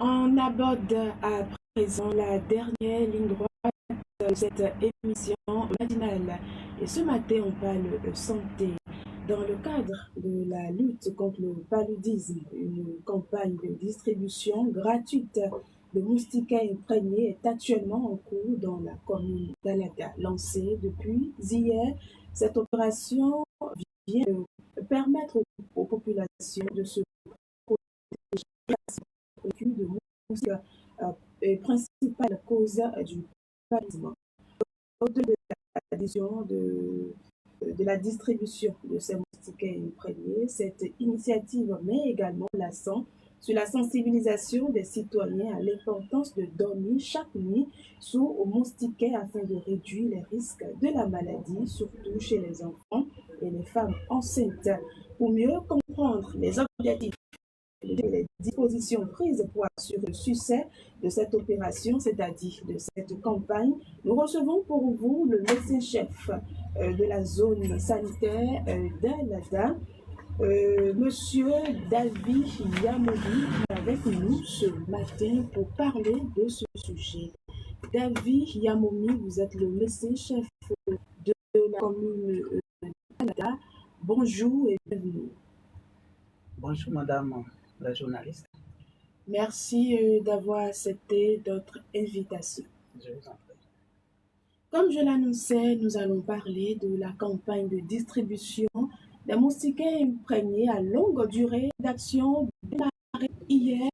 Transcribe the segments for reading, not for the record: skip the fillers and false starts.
On aborde à présent la dernière ligne droite de cette émission matinale. Et ce matin, on parle de santé. Dans le cadre de la lutte contre le paludisme, une campagne de distribution gratuite de moustiquaires imprégnés est actuellement en cours dans la commune d'Alaga. Lancée depuis hier, cette opération vient de permettre aux populations de se protéger de moustiques principale cause du paludisme. Au-delà de l'addition de la distribution de ces moustiquaires imprégnés, cette initiative met également l'accent sur la sensibilisation des citoyens à l'importance de dormir chaque nuit sous moustiquaires afin de réduire les risques de la maladie, surtout chez les enfants et les femmes enceintes. Pour mieux comprendre les objectifs et les dispositions prises pour assurer le succès de cette opération, c'est-à-dire de cette campagne, nous recevons pour vous le médecin-chef de la zone sanitaire d'Alada, Monsieur David Yamoudi, qui est avec nous ce matin pour parler de ce sujet. David Yamoumi, vous êtes le médecin-chef de la commune d'Alada. Bonjour et bienvenue. Bonjour Madame la journaliste. Merci d'avoir accepté notre invitation. Je vous en prie. Comme je l'annonçais, nous allons parler de la campagne de distribution des moustiquaires imprégnés à longue durée d'action démarrée hier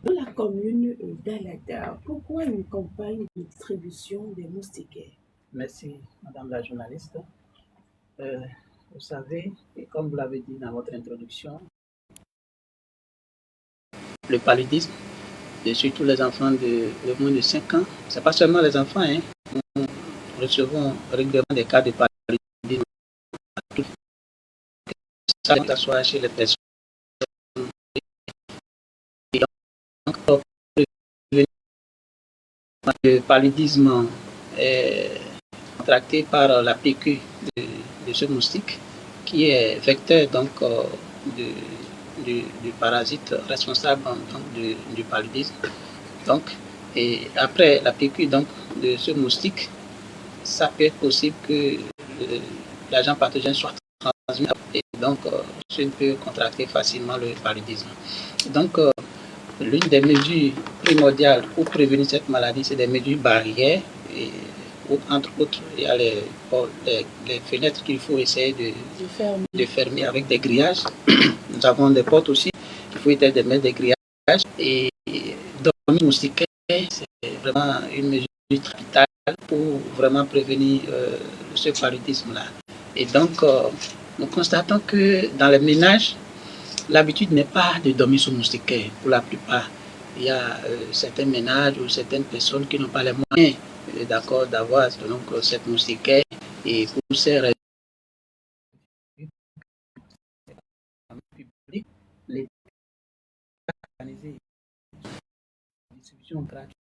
dans la commune d'Alada. Pourquoi une campagne de distribution des moustiquaires? Merci Madame la journaliste. Vous savez, et comme vous l'avez dit dans votre introduction, le paludisme, et surtout les enfants de moins de 5 ans, ce n'est pas seulement les enfants, nous recevons régulièrement des cas de paludisme, que ce soit chez les personnes. Donc, le paludisme est contracté par la piqûre de ce moustique qui est vecteur donc du parasite responsable donc, du paludisme. Donc, et après la piqûre donc, de ce moustique, ça peut être possible que l'agent pathogène soit transmis et donc je peut contracter facilement le paludisme. Donc, l'une des mesures primordiales pour prévenir cette maladie, c'est des mesures barrières. Et, entre autres, il y a les fenêtres qu'il faut essayer de fermer avec des grillages. Nous avons des portes aussi, il faut essayer de mettre des grillages. Et dormir moustiquaire, c'est vraiment une mesure capitale pour vraiment prévenir ce paludisme-là. Et donc, nous constatons que dans les ménages, l'habitude n'est pas de dormir sous moustiquaire pour la plupart. Il y a certains ménages ou certaines personnes qui n'ont pas les moyens d'accord d'avoir donc cette moustiquaire et pour ces raisons publiques, l'État a organisé une distribution gratuite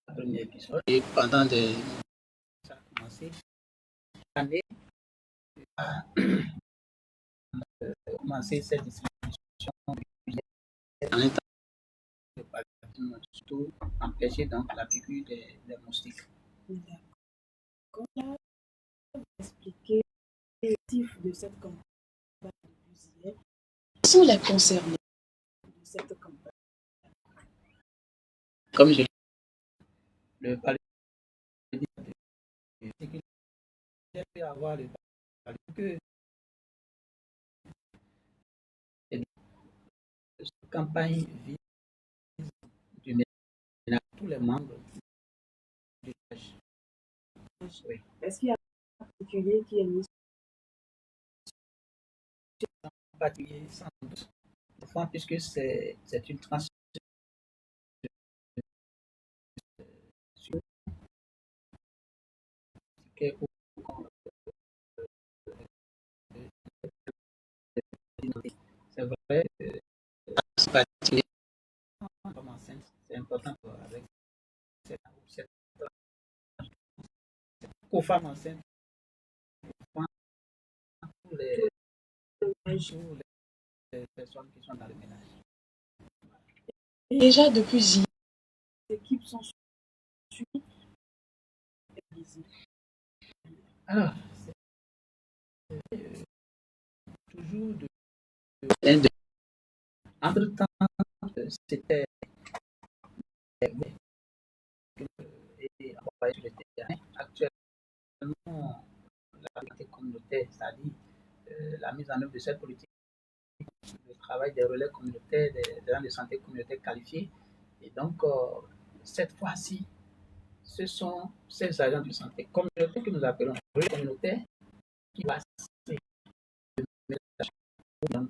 la première épisode et pendant des ça a commencé l'année a commencé cette distribution en état de paludisme, surtout empêcher donc la piqûre des moustiques. D'accord. Là, vous expliquez l'objectif de cette campagne depuis hier. Qui sont les concernés de cette campagne? Comme je l'ai dit, le paludisme, c'est qu'il peut avoir le paludisme. Cette campagne vise du ménage tous les membres du ménage. Oui. Est-ce qu'il y a un particulier qui est mis en particulier sans doute, puisque c'est une transition c'est vrai, c'est important avec cette aux femmes enceintes, pour les personnes qui sont dans le ménage. Déjà depuis hier, les équipes sont suivies. Alors, c'est toujours de entre-temps, c'était et envoyé sur le terrain. Actuellement, la politique communautaire, c'est-à-dire la mise en œuvre de cette politique, le travail des relais communautaires, des gens de santé communautaire qualifiés. Et donc, cette fois-ci, ce sont ces agents de santé communautaire que nous appelons relais communautaires qui passent le message donc,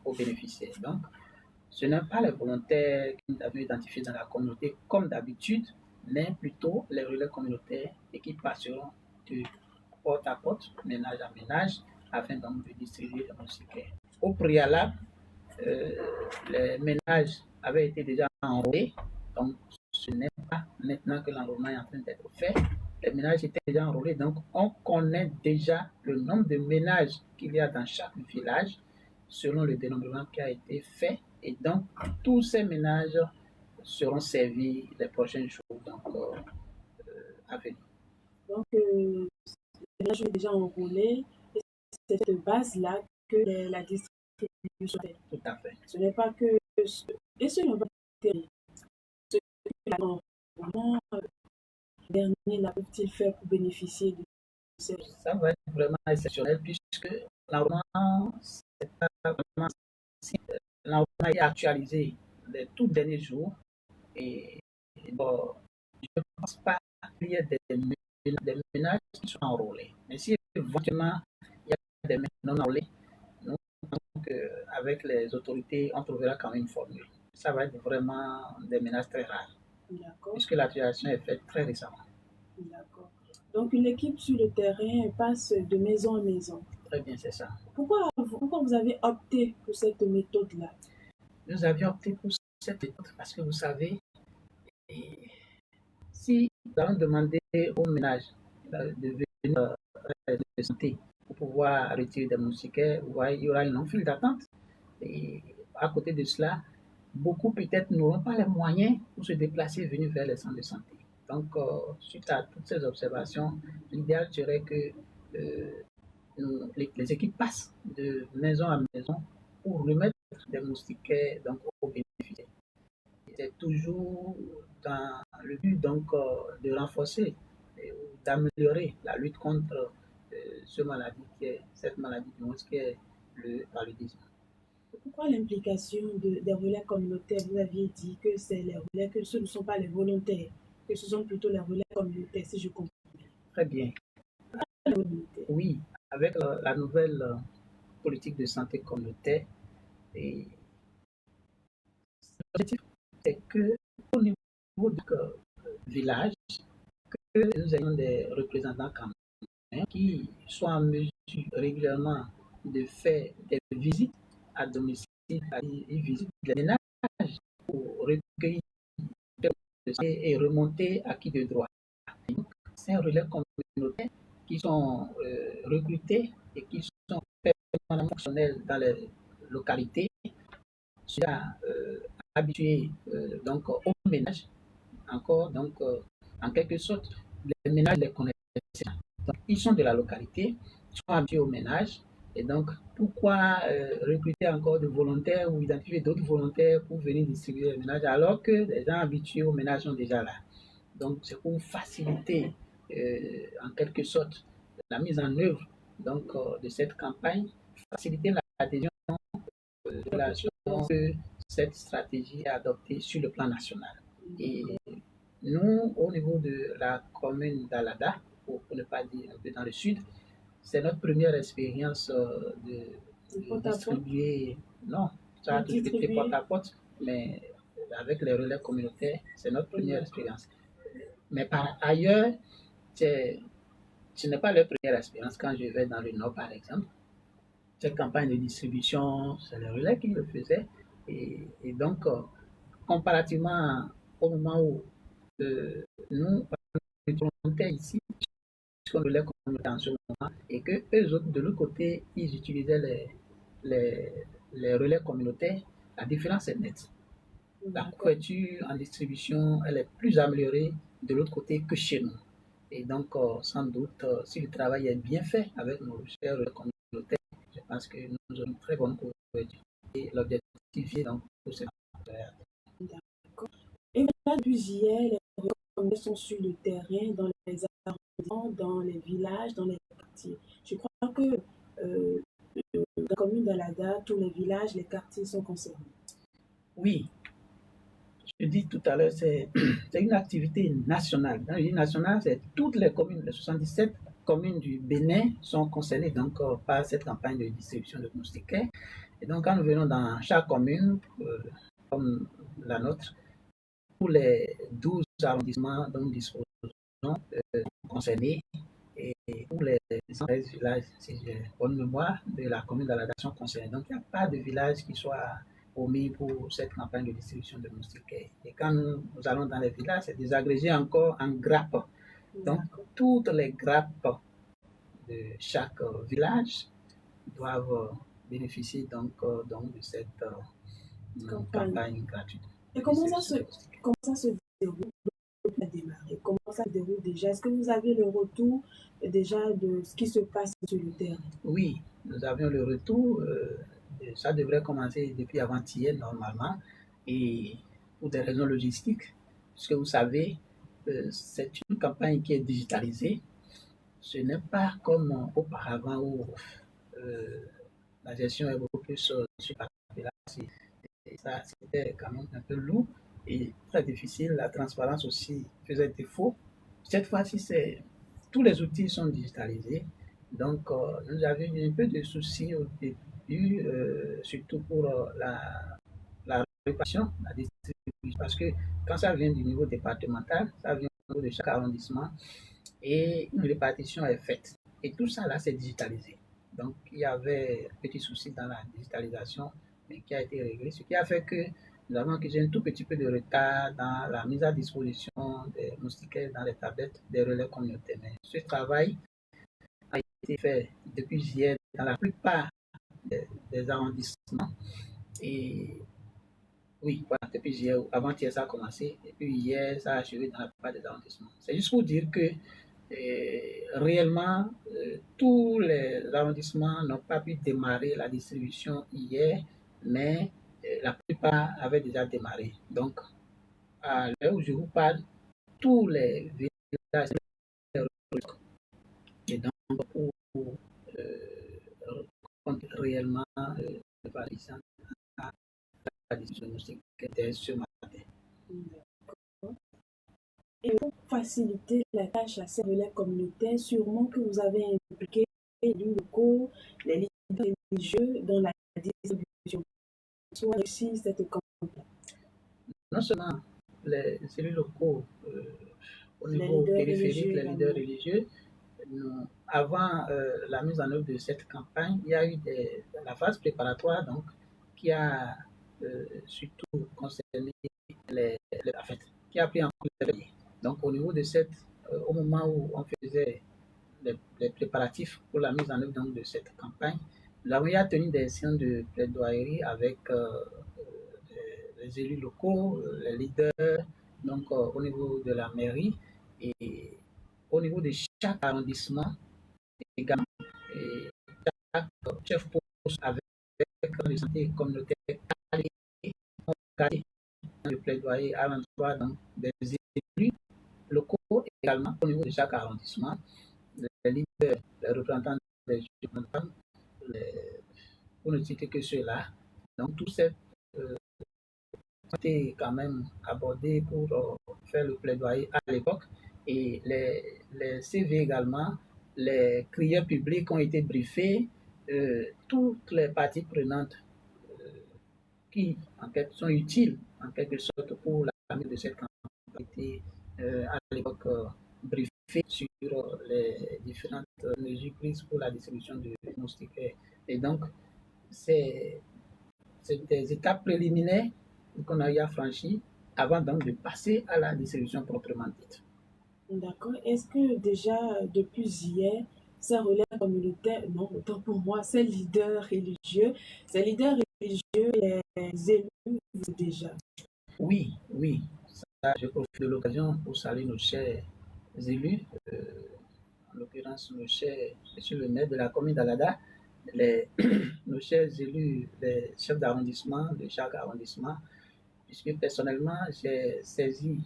aux bénéficiaires. Donc, ce n'est pas les volontaires que nous avons identifiés dans la communauté comme d'habitude, mais plutôt les relais communautaires et qui passeront de porte à porte, ménage à ménage, afin donc de distribuer les moustiquaires. Au préalable, les ménages avaient été déjà enrôlés, donc ce n'est pas maintenant que l'enrôlement est en train d'être fait. Les ménages étaient déjà enrôlés, donc on connaît déjà le nombre de ménages qu'il y a dans chaque village selon le dénombrement qui a été fait. Et donc, tous ces ménages seront servis les prochains jours donc, à venir. Donc, les ménages sont déjà enrôlés. Et c'est cette base-là que la distribution fait. Tout à fait. Ce n'est pas que... Et ce n'est pas terrible. Ce que l'enrôlement dernier là peuvent-ils faire pour bénéficier de ces... Ça va être vraiment exceptionnel puisque l'enrôlement, c'est pas vraiment... L'enrôlement est actualisé les tout derniers jours et bon, je ne pense pas qu'il y ait des ménages qui sont enrôlés. Mais si éventuellement il y a des ménages non enrôlés, nous pensons qu'avec les autorités, on trouvera quand même une formule. Ça va être vraiment des ménages très rares. D'accord. Puisque la situation est faite très récemment. D'accord. Donc, l'équipe sur le terrain passe de maison en maison. Très bien, c'est ça. Pourquoi vous avez opté pour cette méthode-là? Nous avions opté pour cette méthode parce que vous savez, si nous allons demander aux ménages de venir de santé pour pouvoir retirer des moustiquaires, il y aura une longue file d'attente. Et à côté de cela, beaucoup peut-être n'auront pas les moyens pour se déplacer et venir vers les centres de santé. Donc, suite à toutes ces observations, l'idéal serait que les équipes passent de maison à maison pour remettre des moustiquaires donc, aux bénéficiaires. C'est toujours dans le but donc, de renforcer et d'améliorer la lutte contre cette maladie qui est le paludisme. Pourquoi l'implication des relais communautaires? Vous aviez dit que c'est les relais, que ce ne sont pas les volontaires, que ce sont plutôt les relais communautaires, si je comprends bien. Très bien. Oui, avec la nouvelle politique de santé communautaire, l'objectif c'est que au niveau du village, que nous ayons des représentants qui soient en mesure régulièrement de faire des visites à domicile, ils visitent les ménages pour recueillir et remonter à qui de droit. C'est un relais communautaire qui sont recrutés et qui sont permanemment fonctionnels dans les localités, soit habitués donc aux ménages, encore donc en quelque sorte les ménages les connaissent. Donc, ils sont de la localité, ils sont habitués au ménage. Et donc, pourquoi recruter encore de volontaires ou identifier d'autres volontaires pour venir distribuer les ménages alors que les gens habitués au ménage sont déjà là? Donc, c'est pour faciliter en quelque sorte la mise en œuvre donc, de cette campagne, faciliter l'adhésion de la que cette stratégie est adoptée sur le plan national. Et nous, au niveau de la commune d'Alada, pour ne pas dire un peu dans le sud, c'est notre première expérience de distribuer, non, ça a toujours été porte à porte, mais avec les relais communautaires, c'est notre première expérience. Mais par ailleurs, ce n'est pas leur première expérience quand je vais dans le Nord, par exemple. Cette campagne de distribution, c'est les relais qui le faisaient. Et donc, comparativement au moment où nous, volontaires ici, puisqu'on relais communautaire en ce moment, et que eux autres, de l'autre côté, ils utilisaient les relais communautaires, la différence est nette. La D'accord. couverture en distribution, elle est plus améliorée de l'autre côté que chez nous. Et donc, sans doute, si le travail est bien fait avec nos chers communautés, je pense que nous aurons une très bonne couverture. Et l'objectif est donc pour cette D'accord. Et là, depuis hier, les recommandations sont sur le terrain, dans les arrondissements, dans les villages, dans les quartiers. Je crois que euh, dans la commune d'Alada, tous les villages, les quartiers sont concernés. Oui, je dis tout à l'heure, c'est une activité nationale. Quand je dis nationale, c'est toutes les communes, les 77 communes du Bénin sont concernées donc, par cette campagne de distribution de moustiquaires. Et donc, quand nous venons dans chaque commune, comme la nôtre, tous les 12 arrondissements dont nous disposons concernés et tous les 13 villages, si j'ai bonne mémoire, de la commune d'Alada sont concernés. Donc, il n'y a pas de village qui soit omis pour cette campagne de distribution de moustiquaires. Et quand nous allons dans les villages, c'est désagrégé encore en grappes. Donc, toutes les grappes de chaque village doivent bénéficier donc de cette campagne gratuite. Et comment ça se déroule à démarrer? Comment ça se déroule déjà? Est-ce que vous avez le retour déjà de ce qui se passe sur le terrain? Oui, nous avions le retour. Ça devrait commencer depuis avant-hier normalement. Et pour des raisons logistiques, puisque vous savez, c'est une campagne qui est digitalisée. Ce n'est pas comme auparavant où la gestion est beaucoup plus sur papier. Là, ça, c'était quand même un peu lourd et très difficile. La transparence aussi faisait défaut. Cette fois-ci, tous les outils sont digitalisés. Donc, nous avions un peu de soucis au début, surtout pour la répartition, la distribution, parce que quand ça vient du niveau départemental, ça vient au niveau de chaque arrondissement et une répartition est faite. Et tout ça, là, c'est digitalisé. Donc, il y avait un petit souci dans la digitalisation, mais qui a été réglé, ce qui a fait que nous avons accusé un tout petit peu de retard dans la mise à disposition des moustiquaires dans les tablettes des relais communautaires. Mais ce travail a été fait depuis hier dans la plupart des arrondissements. Et oui, voilà, depuis hier, avant-hier, ça a commencé, et puis hier, ça a achevé dans la plupart des arrondissements. C'est juste pour dire que réellement, tous les arrondissements n'ont pas pu démarrer la distribution hier, mais la plupart avaient déjà démarré. Donc, à l'heure où je vous parle, tous les villages et donc pour réellement le parisien à la distribution dès ce matin. Et pour faciliter la tâche à ces relais communautaires, sûrement que vous avez impliqué les locaux, les leaders religieux dans la distribution. Soit réussi cette campagne. Non seulement les élus locaux au niveau périphérique, les leaders religieux, avant la mise en œuvre de cette campagne, il y a eu la phase préparatoire donc, qui a surtout concerné la fête, qui a pris en compte les pays. Donc au niveau de au moment où on faisait les préparatifs pour la mise en œuvre donc, de cette campagne, nous avons tenu des séances de plaidoirie avec les élus locaux, les leaders, donc au niveau de la mairie et au niveau de chaque arrondissement également, et chaque chef poste avec les santé communautaire le plaidoyer à l'endroit des élus locaux également au niveau de chaque arrondissement, les leaders, les représentants des jeunes, pour ne citer que ceux-là. Donc tout ça été quand même abordé pour faire le plaidoyer à l'époque et les CV également, les crieurs publics ont été briefés, toutes les parties prenantes qui en fait sont utiles en quelque sorte pour la mise de cette campagne ont été à l'époque briefées sur les différentes mesures prises pour la distribution de moustiquaires. Et donc, c'est des étapes préliminaires qu'on a eu à franchir avant donc de passer à la distribution proprement dite. D'accord. Est-ce que déjà depuis hier, ces relais communautaires, non, autant pour moi, ces leaders religieux, les élus déjà? Oui, oui. Ça, je profite de l'occasion pour saluer nos chers élus, en l'occurrence nos chers monsieur le maire de la commune d'Alada, les, nos chers élus, les chefs d'arrondissement de chaque arrondissement, puisque personnellement, j'ai saisi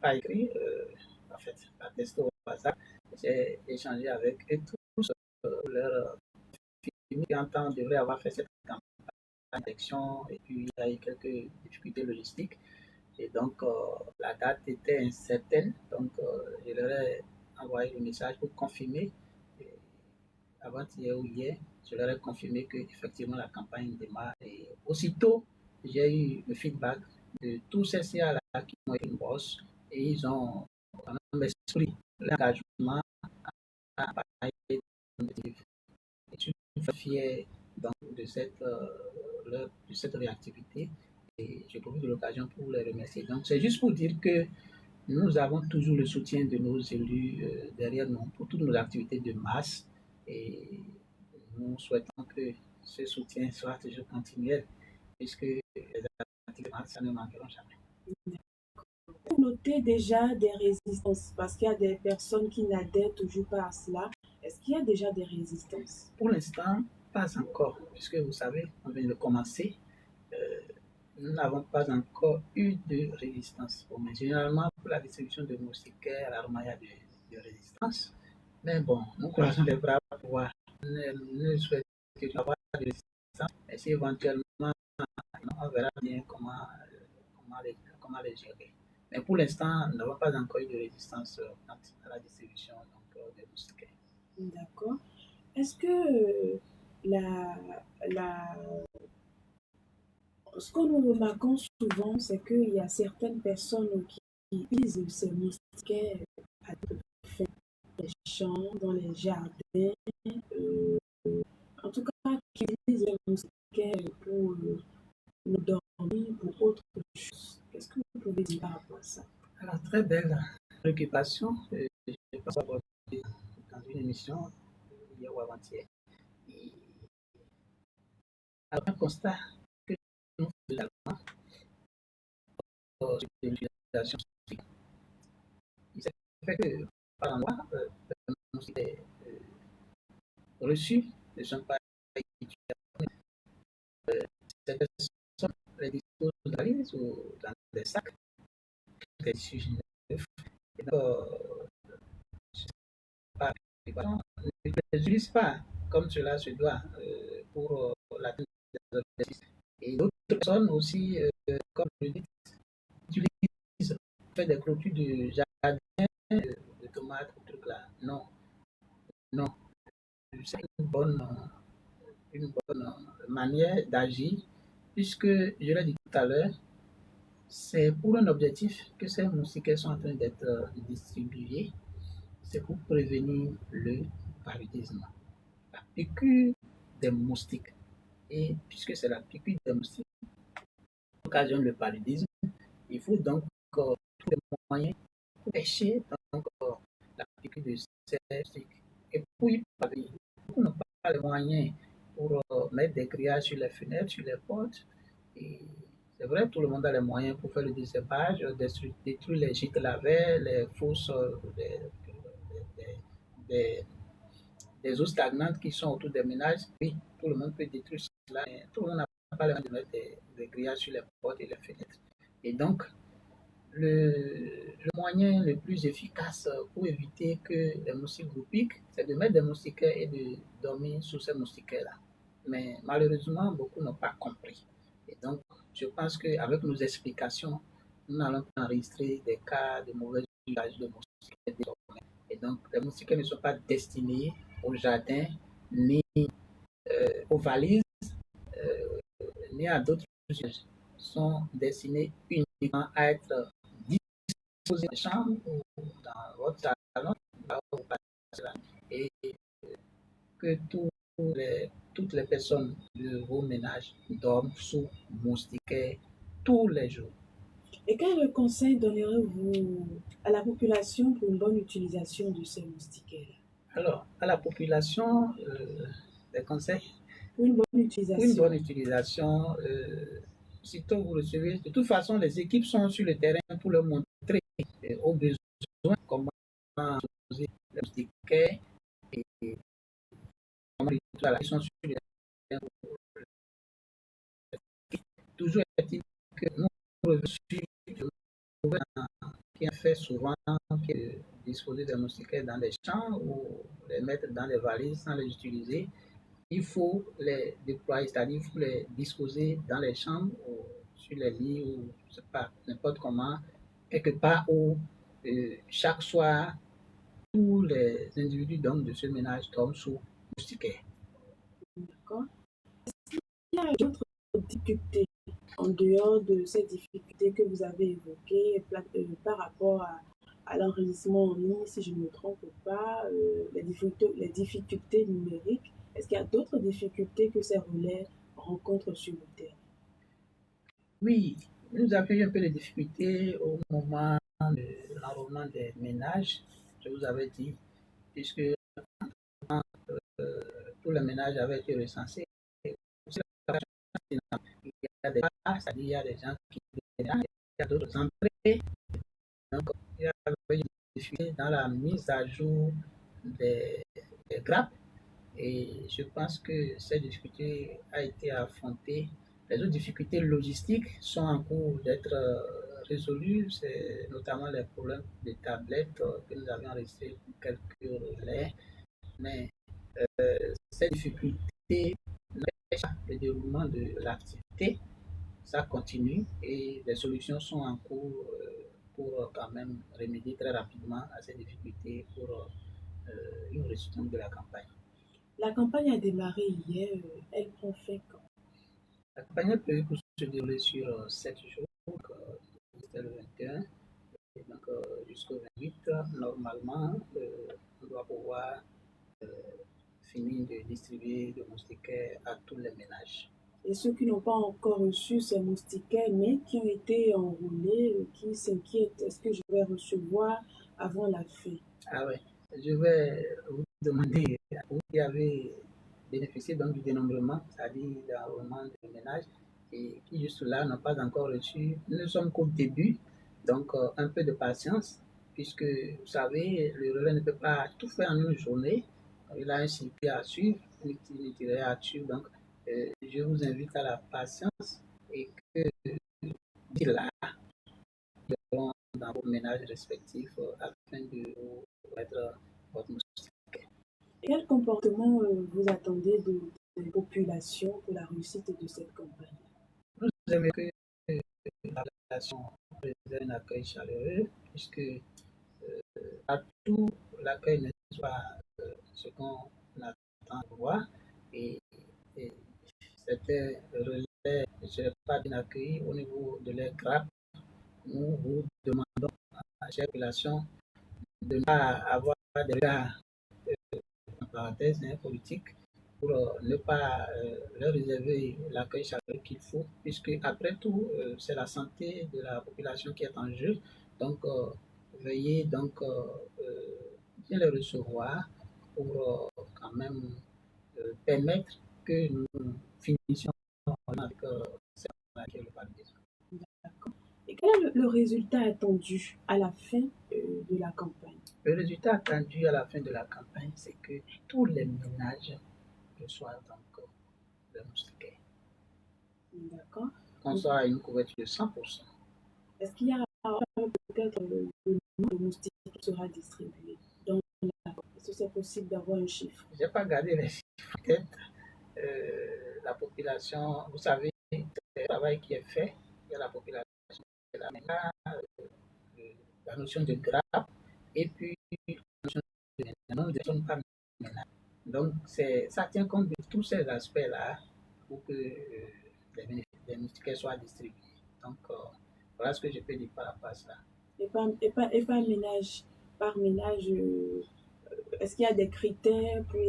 par écrit, en fait, par texto au WhatsApp, j'ai échangé avec eux tous leur film qui en temps devrait avoir fait cette campagne d'élection et puis il y a eu quelques difficultés logistiques. Et donc, la date était incertaine. Donc, je leur ai envoyé le message pour confirmer. Et avant-hier ou hier, je leur ai confirmé qu'effectivement la campagne démarre. Et aussitôt, j'ai eu le feedback de tous ces CA-là qui ont été une bosse et ils ont quand même esprit l'engagement à parler de je suis fier donc, de cette réactivité et je profite de l'occasion pour les remercier. Donc, c'est juste pour dire que nous avons toujours le soutien de nos élus derrière nous pour toutes nos activités de masse et nous souhaitons que ce soutien soit toujours continuel puisque les activités de masse, ça ne manqueront jamais. Vous notez déjà des résistances parce qu'il y a des personnes qui n'adhèrent toujours pas à cela. Est-ce qu'il y a déjà des résistances? Pour l'instant, pas encore, puisque vous savez, on vient de commencer. Nous n'avons pas encore eu de résistance. Bon, mais généralement, pour la distribution de moustiquaires, rarement il y a de résistance. Mais bon, nous croisons les bras pour pouvoir. Ne souhaitons avoir de résistance. Mais si éventuellement, on verra bien comment les gérer. Mais pour l'instant, nous n'avons pas encore eu de résistance à la distribution des moustiquaires. D'accord. Est-ce que la, la, ce que nous remarquons souvent, c'est qu'il y a certaines personnes qui utilisent ces moustiquaires à des fins dans les champs, dans les jardins, euh, en tout cas qui utilisent les moustiquaires pour nous dormir, pour autre chose. Qu'est-ce que vous pouvez dire par rapport à ça? Alors, très belle préoccupation. Je pense avoir dans une émission hier ou avant-hier. Alors, un constat que nous faisons sur l'utilisation, il s'est fait que par endroit, les reçus ne sont pas utilisés. Ces personnes les disposent dans la valise ou dans des sacs, des tissus neufs. Et donc, ne les utilisent pas comme cela se doit pour la tenue des objectifs. Et d'autres personnes aussi, comme je dis, utilisent, fait des clôtures de jardin, de tomates, de trucs là. Non, non. C'est une bonne manière d'agir, puisque, je l'ai dit tout à l'heure, c'est pour un objectif que ces moustiquaires sont en train d'être distribués. C'est pour prévenir le paludisme. La piqûre des moustiques. Et puisque c'est la piqûre des moustiques qui occasionne le paludisme, il faut donc tous les moyens pour pêcher donc, la piqûre de ces moustiques. Et pour y parvenir, on n'a pas les moyens pour mettre des grillages sur les fenêtres, sur les portes. Et c'est vrai, tout le monde a les moyens pour faire le désherbage, détruire les gîtes lavés, les fosses, des, des eaux stagnantes qui sont autour des ménages. Oui, tout le monde peut détruire cela, mais tout le monde n'a pas le moyen de mettre des grillages sur les portes et les fenêtres. Et donc, le moyen le plus efficace pour éviter que les moustiques vous piquent, c'est de mettre des moustiquaires et de dormir sous ces moustiquaires-là. Mais malheureusement, beaucoup n'ont pas compris. Et donc, je pense qu'avec nos explications, nous n'allons pas enregistrer des cas de mauvais usage de moustiquaires désormais. Et donc, les moustiquaires ne sont pas destinés au jardin, ni aux valises, euh, ni à d'autres usages. Sont destinés uniquement à être disposés dans la chambre ou dans votre salon, là où vous passez la nuit. Et que toutes les personnes de vos ménages dorment sous moustiquaires tous les jours. Et quel conseil donnerez-vous à la population pour une bonne utilisation de ces moustiquaires? Alors, à la population, des conseils pour une bonne pour une utilisation. bonne utilisation. Sitôt vous recevez, de toute façon, les équipes sont sur le terrain pour leur montrer aux besoins comment poser le ticket et comment ils sont sur le terrain. Toujours est-il que nous revenons qui a fait souvent qui est de disposer des moustiquaires dans les champs ou les mettre dans les valises sans les utiliser. Il faut les déployer, c'est-à-dire il faut les disposer dans les chambres ou sur les lits ou je sais pas, n'importe comment, quelque part où chaque soir tous les individus donc, de ce ménage tombent sous moustiquaire. D'accord. Il y a d'autres difficultés en dehors de ces difficultés que vous avez évoquées par rapport à l'enregistrement en ligne, si je ne me trompe pas, les difficultés numériques. Est-ce qu'il y a d'autres difficultés que ces relais rencontrent sur le terrain? Oui, nous avons eu un peu de difficultés au moment de l'enrôlement des ménages, je vous avais dit, puisque tous les ménages avaient été recensés. Il y a des cas, c'est-à-dire il y a des gens qui il y a d'autres entrées. Donc, il y avait une difficulté dans la mise à jour des grappes. Et je pense que cette difficulté a été affrontée. Les autres difficultés logistiques sont en cours d'être résolues. C'est notamment les problèmes de tablettes que nous avions enregistrés pour quelques relais. Mais cette difficulté n'empêche pas le déroulement de l'activité. Ça continue et les solutions sont en cours pour quand même remédier très rapidement à ces difficultés pour une réussite de la campagne. La campagne a démarré hier, elle prend fin quand? La campagne est prévue pour se dérouler sur 7 jours, donc c'était le 21, et donc jusqu'au 28. Normalement, on doit pouvoir finir de distribuer le moustiquaire à tous les ménages. Et ceux qui n'ont pas encore reçu ces moustiquaires, mais qui ont été enrôlés, qui s'inquiètent, est-ce que je vais recevoir avant la fin? Ah ouais, je vais vous demander, vous qui avez bénéficié donc du dénombrement, c'est-à-dire d'enrôlement des ménages, et qui juste là n'ont pas encore reçu, nous ne sommes qu'au début, donc un peu de patience, puisque vous savez, le relais ne peut pas tout faire en une journée, il a un circuit à suivre, un itinéraire à suivre, donc je vous invite à la patience et que d'ici là, nous allons dans vos ménages respectifs afin de vous mettre votre moustique. Quel comportement vous attendez des populations pour la réussite de cette campagne? Nous aimons que la population réserve un accueil chaleureux, puisque partout l'accueil ne soit ce qu'on attend de voir. Et, et certains relais ne seraient pas bien accueillis au niveau de leur grappe. Nous vous demandons à la population de ne pas avoir des regards en parenthèse politiques pour ne pas leur réserver l'accueil chaleureux qu'il faut, puisque après tout, c'est la santé de la population qui est en jeu. Donc, veuillez donc bien les recevoir pour quand même permettre que nous finissions avec le paludisme. D'accord. Et quel est le résultat attendu à la fin de la campagne? Le résultat attendu à la fin de la campagne, c'est que tous les ménages reçoivent donc le moustiquaire. D'accord. Qu'on soit à une couverture de 100%. Est-ce qu'il y a peut-être le nombre de moustiques qui sera distribué dans la... Est-ce que c'est possible d'avoir un chiffre? Je n'ai pas gardé les chiffres. Peut-être la population, vous savez, c'est le travail qui est fait. Il y a la population qui est là maintenant, la notion de grappe et puis la notion de ménage, ne sont pas ménage. Donc, ça tient compte de tous ces aspects-là pour que les moustiquaires soient distribués. Donc, voilà ce que je peux dire par rapport à ça. Et par ménage, est-ce qu'il y a des critères pour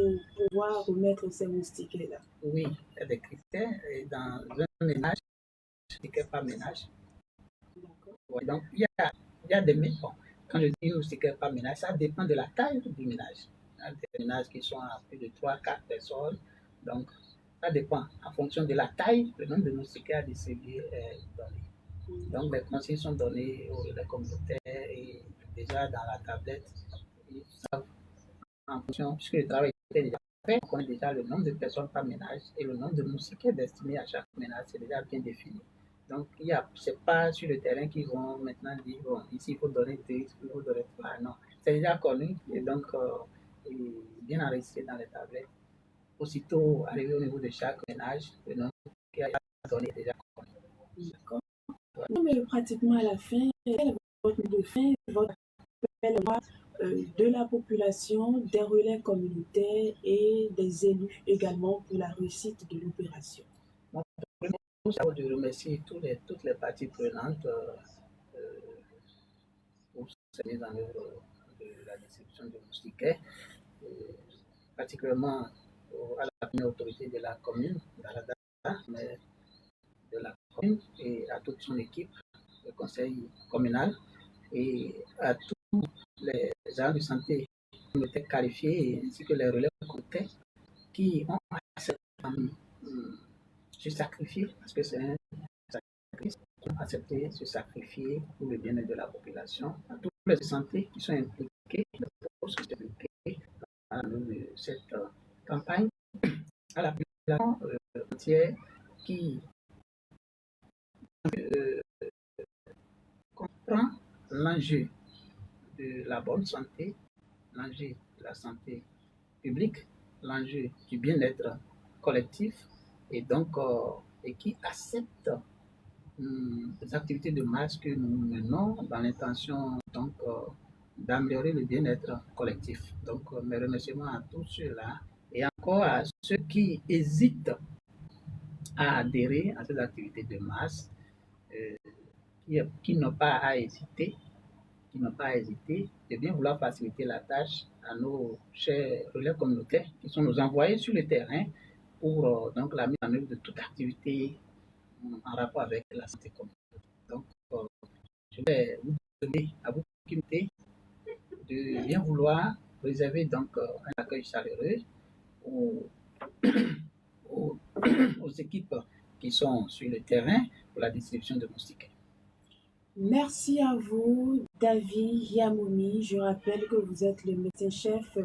pouvoir remettre ces moustiquaires-là? Oui, il y a des critères. Et dans un ménage, moustiquaire par ménage. Ouais, donc, il y a des ménages. Bon, quand je dis moustiquaire par ménage, ça dépend de la taille du ménage. Il y a des ménages qui sont à plus de 3-4 personnes. Donc, ça dépend. En fonction de la taille, le nombre de moustiquaires à distribuer est donné. Donc, les consignes sont données aux relais communautaires et déjà dans la tablette, ils savent en fonction, puisque le travail est déjà fait, on connaît déjà le nombre de personnes par ménage et le nombre de moustiquaires destinés à chaque ménage, c'est déjà bien défini. Donc, c'est pas sur le terrain qu'ils vont maintenant dire, bon, ici il faut donner 10, il faut donner 3. Non, c'est déjà connu et donc bien enregistré dans les tablettes. Aussitôt arrivé au niveau de chaque ménage, le nombre qui a donné est déjà connu. D'accord. Non, mais pratiquement à la fin, quel est votre mot de fin, votre appel de la population, des relais communautaires et des élus également pour la réussite de l'opération? Nous avons de remercier toutes les parties prenantes pour cette mise en œuvre de la distribution de moustiquaires, particulièrement à la première autorité de la commune, mais de la commune et à toute son équipe, le conseil communal et à tous les agents de santé communautaires qualifiés ainsi que les relais communautaires qui ont se sacrifier parce que c'est un sacrifice, accepter se sacrifier pour le bien-être de la population, à tous les santé qui sont impliqués dans cette campagne, à la population entière qui comprend l'enjeu de la bonne santé, l'enjeu de la santé publique, l'enjeu du bien-être collectif et donc et qui accepte les activités de masse que nous menons dans l'intention donc d'améliorer le bien-être collectif. Donc mes remerciements à tous ceux-là et encore à ceux qui hésitent à adhérer à ces activités de masse, qui n'ont pas à hésiter, de bien vouloir faciliter la tâche à nos chers relais communautaires qui sont nos envoyés sur le terrain pour donc la mise en œuvre de toute activité en rapport avec la santé communautaire. Donc, je vais vous demander à vous de bien vouloir réserver donc un accueil chaleureux aux équipes qui sont sur le terrain pour la distribution de moustiquaires. Merci à vous, David Yamouni. Je rappelle que vous êtes le médecin-chef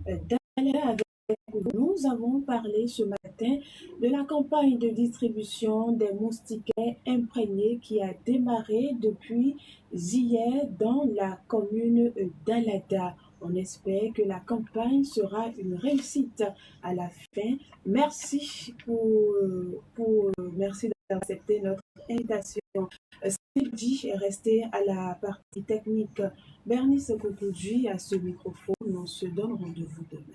d'Alera avec vous. Nous avons parlé ce matin de la campagne de distribution des moustiquaires imprégnés qui a démarré depuis hier dans la commune d'Alada. On espère que la campagne sera une réussite à la fin. Merci merci d'avoir accepté notre invitation. Dit est resté à la partie technique. Bernice Kokoudji à ce microphone. On se donne rendez-vous demain.